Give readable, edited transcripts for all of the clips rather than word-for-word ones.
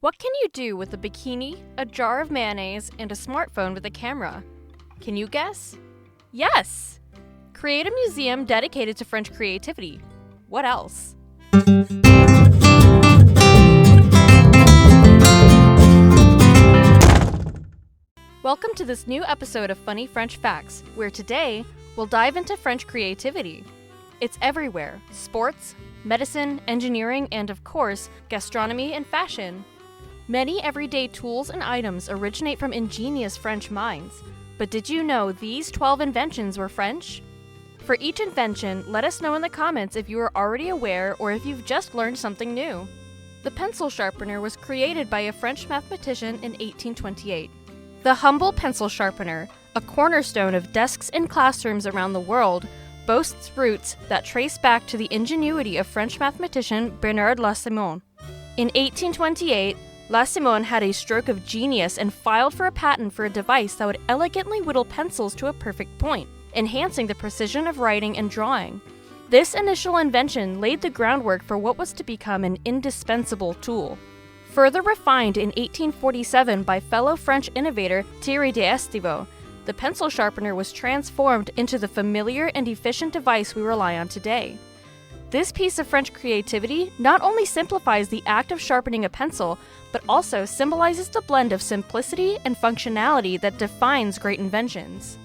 What can you do with a bikini, a jar of mayonnaise, and a smartphone with a camera? Can you guess? Yes! Create a museum dedicated to French creativity. What else? Welcome to this new episode of Funny French Facts, where today we'll dive into French creativity. It's everywhere: sports, medicine, engineering, and of course, gastronomy and fashion. Many everyday tools and items originate from ingenious French minds. But did you know these 12 inventions were French? For each invention, let us know in the comments if you are already aware or if you've just learned something new. The pencil sharpener was created by a French mathematician in 1828. The humble pencil sharpener, a cornerstone of desks in classrooms around the world, boasts roots that trace back to the ingenuity of French mathematician Bernard Lasimon. In 1828, Lasimon had a stroke of genius and filed for a patent for a device that would elegantly whittle pencils to a perfect point, enhancing the precision of writing and drawing. This initial invention laid the groundwork for what was to become an indispensable tool. Further refined in 1847 by fellow French innovator Thierry d'Estivaux, the pencil sharpener was transformed into the familiar and efficient device we rely on today. This piece of French creativity not only simplifies the act of sharpening a pencil, but also symbolizes the blend of simplicity and functionality that defines great inventions.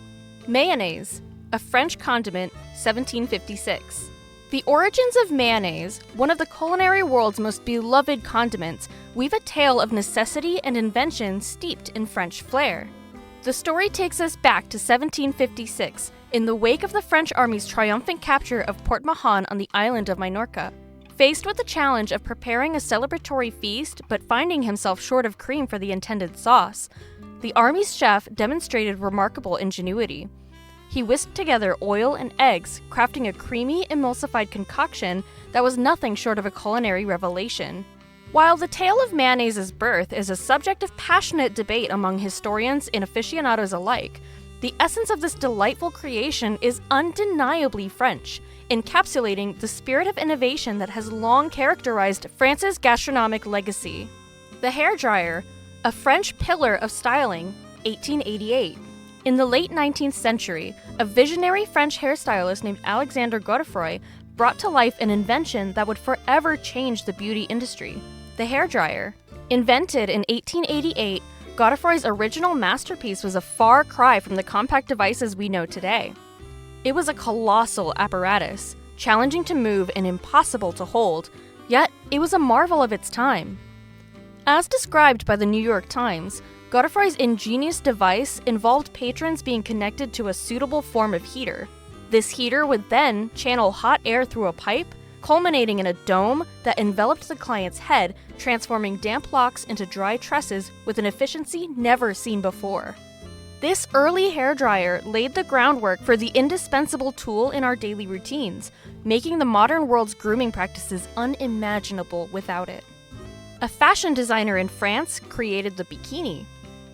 Mayonnaise, a French condiment, 1756. The origins of mayonnaise, one of the culinary world's most beloved condiments, weave a tale of necessity and invention steeped in French flair. The story takes us back to 1756, in the wake of the French army's triumphant capture of Port Mahon on the island of Minorca. Faced with the challenge of preparing a celebratory feast but finding himself short of cream for the intended sauce, the army's chef demonstrated remarkable ingenuity. He whisked together oil and eggs, crafting a creamy, emulsified concoction that was nothing short of a culinary revelation. While the tale of mayonnaise's birth is a subject of passionate debate among historians and aficionados alike, the essence of this delightful creation is undeniably French, encapsulating the spirit of innovation that has long characterized France's gastronomic legacy. The hairdryer, a French pillar of styling, 1888. In the late 19th century, a visionary French hairstylist named Alexandre Godefroy brought to life an invention that would forever change the beauty industry: the hairdryer. Invented in 1888, Godefroy's original masterpiece was a far cry from the compact devices we know today. It was a colossal apparatus, challenging to move and impossible to hold, yet it was a marvel of its time. As described by the New York Times, Godefroy's ingenious device involved patrons being connected to a suitable form of heater. This heater would then channel hot air through a pipe, culminating in a dome that enveloped the client's head, transforming damp locks into dry tresses with an efficiency never seen before. This early hairdryer laid the groundwork for the indispensable tool in our daily routines, making the modern world's grooming practices unimaginable without it. A fashion designer in France created the bikini.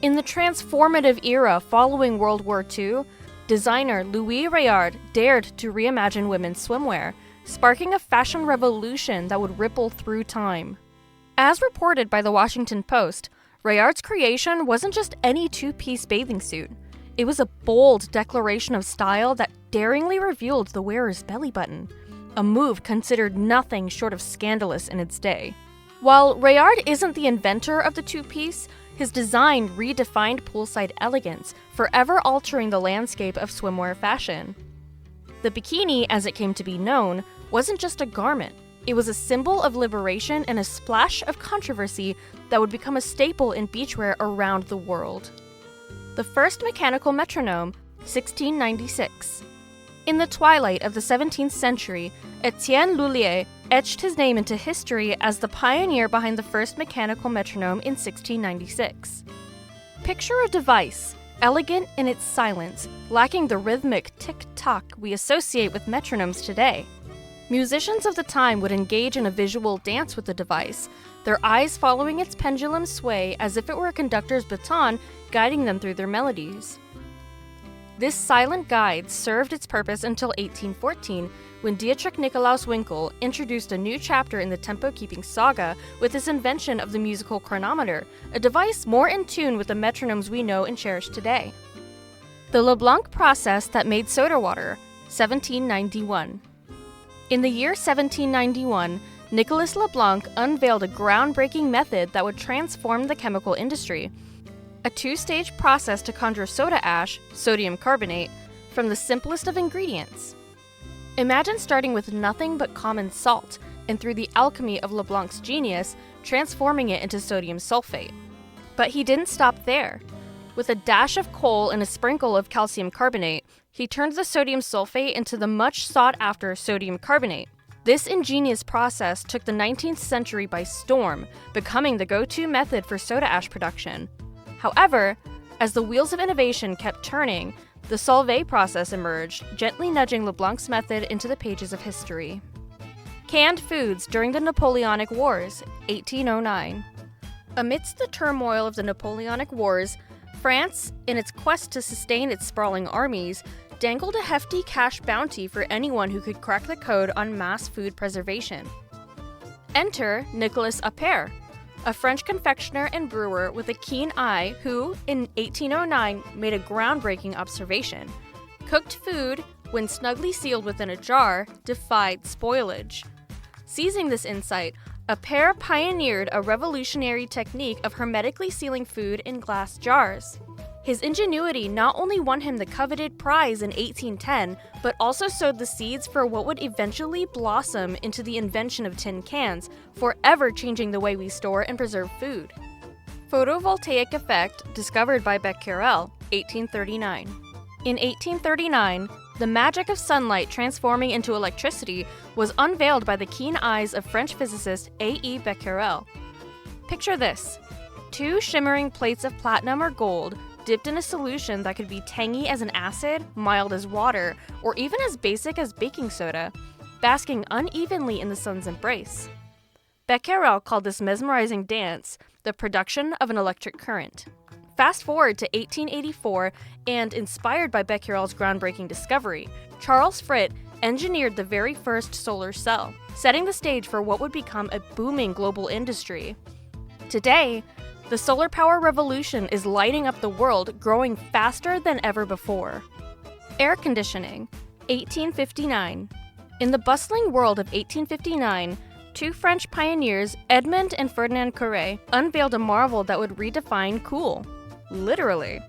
In the transformative era following World War II, designer Louis Réard dared to reimagine women's swimwear, sparking a fashion revolution that would ripple through time. As reported by the Washington Post, Réard's creation wasn't just any two-piece bathing suit. It was a bold declaration of style that daringly revealed the wearer's belly button, a move considered nothing short of scandalous in its day. While Réard isn't the inventor of the two-piece, his design redefined poolside elegance, forever altering the landscape of swimwear fashion. The bikini, as it came to be known, wasn't just a garment. It was a symbol of liberation and a splash of controversy that would become a staple in beachwear around the world. The first mechanical metronome, 1696. In the twilight of the 17th century, Étienne Lullier etched his name into history as the pioneer behind the first mechanical metronome in 1696. Picture a device, elegant in its silence, lacking the rhythmic tick-tock we associate with metronomes today. Musicians of the time would engage in a visual dance with the device, their eyes following its pendulum sway as if it were a conductor's baton guiding them through their melodies. This silent guide served its purpose until 1814, when Dietrich Nikolaus Winkel introduced a new chapter in the tempo-keeping saga with his invention of the musical chronometer, a device more in tune with the metronomes we know and cherish today. The LeBlanc process that made soda water, 1791. In the year 1791, Nicolas Leblanc unveiled a groundbreaking method that would transform the chemical industry. A two-stage process to conjure soda ash, sodium carbonate, from the simplest of ingredients. Imagine starting with nothing but common salt, and through the alchemy of Leblanc's genius, transforming it into sodium sulfate. But he didn't stop there. With a dash of coal and a sprinkle of calcium carbonate, he turned the sodium sulfate into the much sought-after sodium carbonate. This ingenious process took the 19th century by storm, becoming the go-to method for soda ash production. However, as the wheels of innovation kept turning, the Solvay process emerged, gently nudging Leblanc's method into the pages of history. Canned foods during the Napoleonic Wars, 1809. Amidst the turmoil of the Napoleonic Wars, France, in its quest to sustain its sprawling armies, dangled a hefty cash bounty for anyone who could crack the code on mass food preservation. Enter Nicolas Appert, a French confectioner and brewer with a keen eye who, in 1809, made a groundbreaking observation. Cooked food, when snugly sealed within a jar, defied spoilage. Seizing this insight, Appert pioneered a revolutionary technique of hermetically sealing food in glass jars. His ingenuity not only won him the coveted prize in 1810, but also sowed the seeds for what would eventually blossom into the invention of tin cans, forever changing the way we store and preserve food. Photovoltaic effect discovered by Becquerel, 1839. In 1839, the magic of sunlight transforming into electricity was unveiled by the keen eyes of French physicist A.E. Becquerel. Picture this: 2 shimmering plates of platinum or gold dipped in a solution that could be tangy as an acid, mild as water, or even as basic as baking soda, basking unevenly in the sun's embrace. Becquerel called this mesmerizing dance the production of an electric current. Fast forward to 1884, and inspired by Becquerel's groundbreaking discovery, Charles Fritt engineered the very first solar cell, setting the stage for what would become a booming global industry. Today, the solar power revolution is lighting up the world, growing faster than ever before. Air conditioning, 1859. In the bustling world of 1859, 2 French pioneers, Edmond and Ferdinand Curie, unveiled a marvel that would redefine cool. Literally.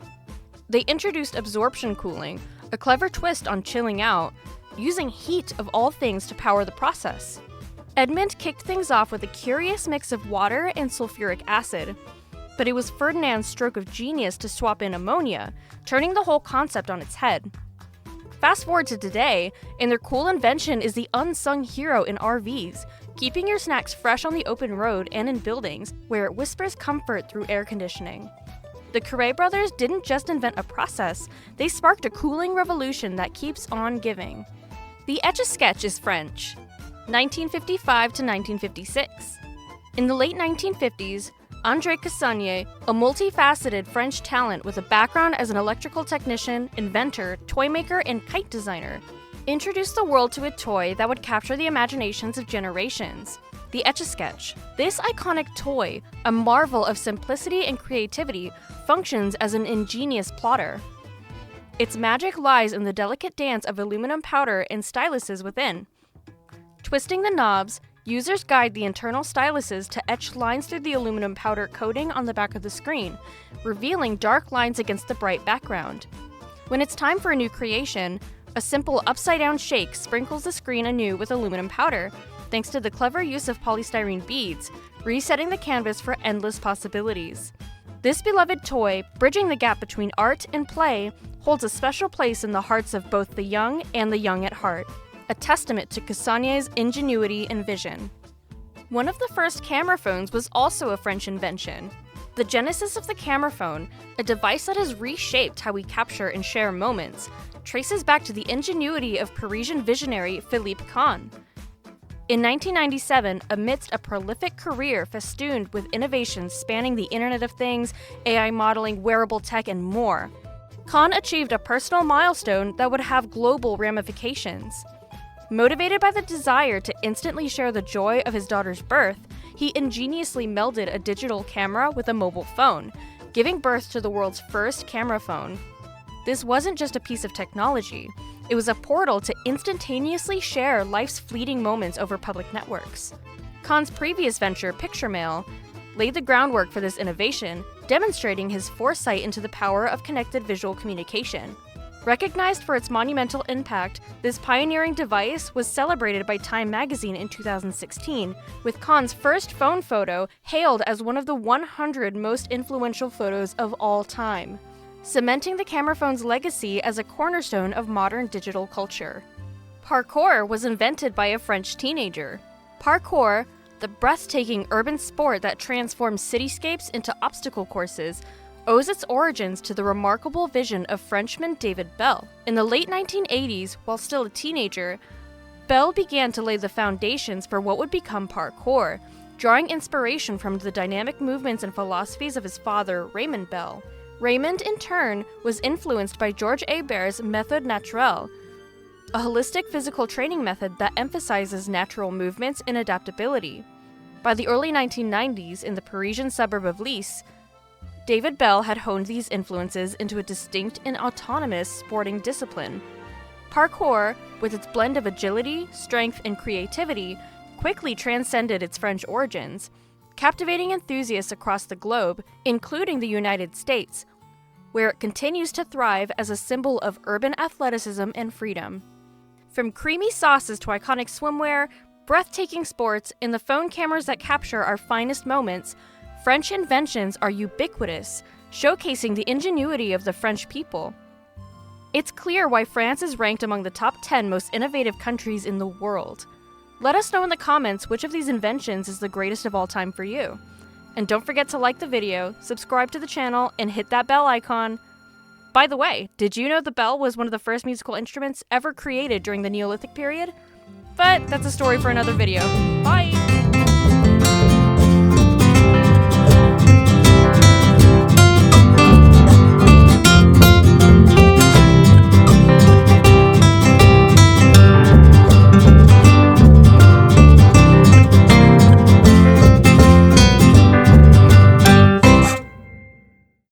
They introduced absorption cooling, a clever twist on chilling out, using heat of all things to power the process. Edmond kicked things off with a curious mix of water and sulfuric acid, but it was Ferdinand's stroke of genius to swap in ammonia, turning the whole concept on its head. Fast forward to today, and their cool invention is the unsung hero in RVs, keeping your snacks fresh on the open road and in buildings where it whispers comfort through air conditioning. The Curie brothers didn't just invent a process, they sparked a cooling revolution that keeps on giving. The Etch-A-Sketch is French, 1955 to 1956. In the late 1950s, André Cassagnier, a multifaceted French talent with a background as an electrical technician, inventor, toy maker, and kite designer, introduced the world to a toy that would capture the imaginations of generations: the Etch-A-Sketch. This iconic toy, a marvel of simplicity and creativity, functions as an ingenious plotter. Its magic lies in the delicate dance of aluminum powder and styluses within. Twisting the knobs, users guide the internal styluses to etch lines through the aluminum powder coating on the back of the screen, revealing dark lines against the bright background. When it's time for a new creation, a simple upside-down shake sprinkles the screen anew with aluminum powder, thanks to the clever use of polystyrene beads, resetting the canvas for endless possibilities. This beloved toy, bridging the gap between art and play, holds a special place in the hearts of both the young and the young at heart, a testament to Cassagnier's ingenuity and vision. One of the first camera phones was also a French invention. The genesis of the camera phone, a device that has reshaped how we capture and share moments, traces back to the ingenuity of Parisian visionary Philippe Kahn. In 1997, amidst a prolific career festooned with innovations spanning the Internet of Things, AI modeling, wearable tech, and more, Kahn achieved a personal milestone that would have global ramifications. Motivated by the desire to instantly share the joy of his daughter's birth, he ingeniously melded a digital camera with a mobile phone, giving birth to the world's first camera phone. This wasn't just a piece of technology, it was a portal to instantaneously share life's fleeting moments over public networks. Kahn's previous venture, Picture Mail, laid the groundwork for this innovation, demonstrating his foresight into the power of connected visual communication. Recognized for its monumental impact, this pioneering device was celebrated by Time magazine in 2016, with Kahn's first phone photo hailed as one of the 100 most influential photos of all time, cementing the camera phone's legacy as a cornerstone of modern digital culture. Parkour was invented by a French teenager. Parkour, the breathtaking urban sport that transforms cityscapes into obstacle courses, owes its origins to the remarkable vision of Frenchman David Bell. In the late 1980s, while still a teenager, Bell began to lay the foundations for what would become parkour, drawing inspiration from the dynamic movements and philosophies of his father, Raymond Bell. Raymond, in turn, was influenced by George Hebert's méthode naturelle, a holistic physical training method that emphasizes natural movements and adaptability. By the early 1990s, in the Parisian suburb of Nice, David Bell had honed these influences into a distinct and autonomous sporting discipline. Parkour, with its blend of agility, strength, and creativity, quickly transcended its French origins, captivating enthusiasts across the globe, including the United States, where it continues to thrive as a symbol of urban athleticism and freedom. From creamy sauces to iconic swimwear, breathtaking sports, and the phone cameras that capture our finest moments, French inventions are ubiquitous, showcasing the ingenuity of the French people. It's clear why France is ranked among the top 10 most innovative countries in the world. Let us know in the comments which of these inventions is the greatest of all time for you. And don't forget to like the video, subscribe to the channel, and hit that bell icon. By the way, did you know the bell was one of the first musical instruments ever created during the Neolithic period? But that's a story for another video. Bye!